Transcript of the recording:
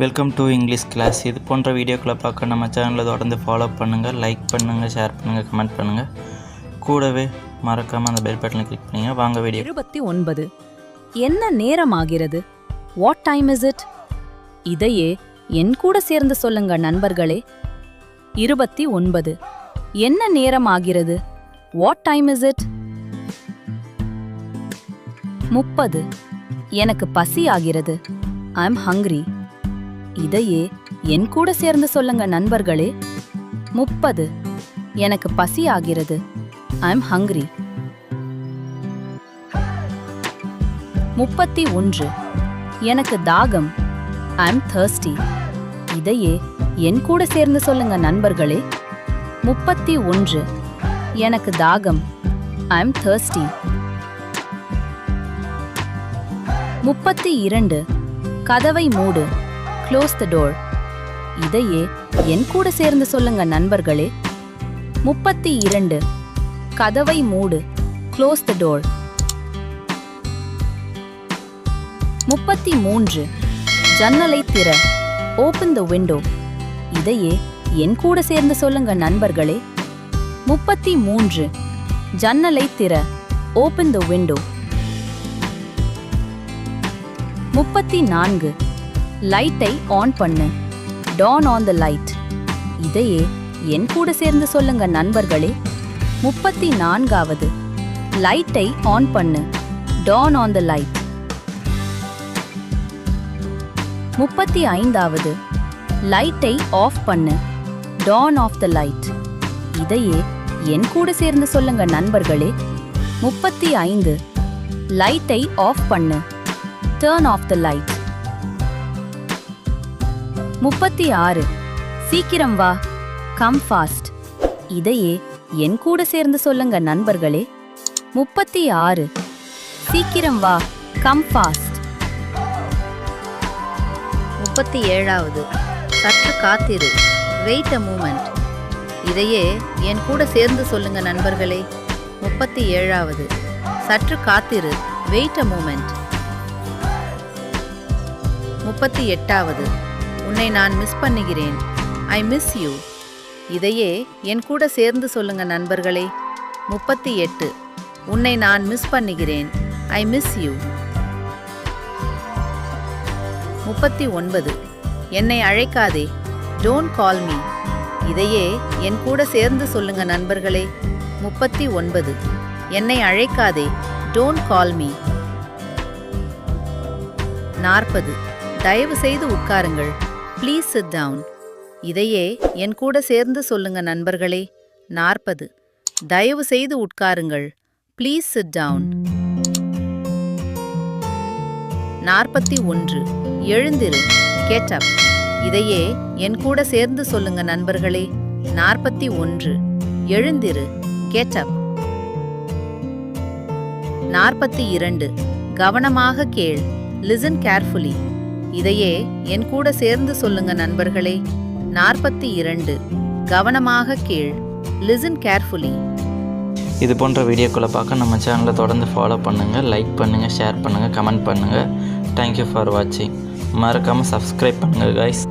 Welcome to English class. இது போன்ற வீடியோக்களை பார்க்க நம்ம சேனலை தொடர்ந்து ஃபாலோ பண்ணுங்கள், லைக் பண்ணுங்கள், ஷேர் பண்ணுங்கள், கமெண்ட் பண்ணுங்கள். கூடவே மறக்காமல் அந்த பெல் பட்டனை கிளிக் பண்ணுங்க. வாங்க வீடியோ. 29. என்ன நேரம் ஆகிறது? What time is it? இதையே என் கூட சேர்ந்து சொல்லுங்க நண்பர்களே. 29. என்ன நேரம் ஆகிறது? What time is it? 30. எனக்கு பசி ஆகிறது. I am hungry. இதையே என் கூட சேர்ந்து சொல்லுங்க நண்பர்களே. 30. எனக்கு பசி ஆகிறது. I am hungry. 31. எனக்கு தாகம். I am thirsty. இதையே என் கூட சேர்ந்து சொல்லுங்க நண்பர்களே. 31. எனக்கு தாகம். I am thirsty. 32. கதவை மூடு. Close the door. இதையே என் கூட சேர்ந்து சொல்லுங்க நண்பர்களே. 32. கதவை மூடு. Close the door. 33. ஜன்னலை திற. Open the window. இதையே என் கூட சேர்ந்து சொல்லுங்க நண்பர்களே. 33. ஜன்னலை திற. Open the window. 34. லைட்டை ஆன் பண்ணு. Turn on the light. இதையே என் கூட சேர்ந்து சொல்லுங்க நண்பர்களே. 34வது லைட்டை ஆன் பண்ணு. Turn on the light. 35வது லைட்டை ஆஃப் பண்ணு. Turn off the light. இதையே என் கூட சேர்ந்து சொல்லுங்க நண்பர்களே. 35. லைட்டை ஆஃப் பண்ணு. Turn off the light. 36. சீக்கிரம் வா. Come fast. இதையே என் கூட சேர்ந்து சொல்லுங்க நண்பர்களே. 36. சீக்கிரம் வா. Come fast. 37வது சற்று காத்திரு. Wait a moment. இதையே என் கூட சேர்ந்து சொல்லுங்க நண்பர்களே. 37வது சற்று காத்திரு. Wait a moment. 38வது உன்னை நான் மிஸ் பண்ணுகிறேன். I miss you. இதையே என் கூட சேர்ந்து சொல்லுங்க நண்பர்களே. 38. உன்னை நான் மிஸ் பண்ணுகிறேன். I miss you. 39. என்னை அழைக்காதே. Don't call me. இதையே என் கூட சேர்ந்து சொல்லுங்க நண்பர்களே. 39. என்னை அழைக்காதே. Don't call me. 40. தயவு செய்து உட்காருங்கள். Please sit down. இதையே என் கூட சேர்ந்து சொல்லுங்க நண்பர்களே. 40. தயவு செய்து உட்காருங்கள். Please sit down. 41. எழுந்திரு. Get up. இதையே என் கூட சேர்ந்து சொல்லுங்க நண்பர்களே. 41. எழுந்திரு. Get up. 42. கவனமாக கேள். Listen carefully. இதையே என் கூட சேர்ந்து சொல்லுங்க நண்பர்களே. 42. கவனமாக கேள். Listen carefully. இது போன்ற வீடியோக்களை பார்க்க நம்ம சேனலை தொடர்ந்து ஃபாலோ பண்ணுங்கள், லைக் பண்ணுங்கள், ஷேர் பண்ணுங்கள், கமெண்ட் பண்ணுங்கள். தேங்க்யூ ஃபார் வாட்சிங். மறக்காமல் சப்ஸ்கிரைப் பண்ணுங்கள் கைஸ்.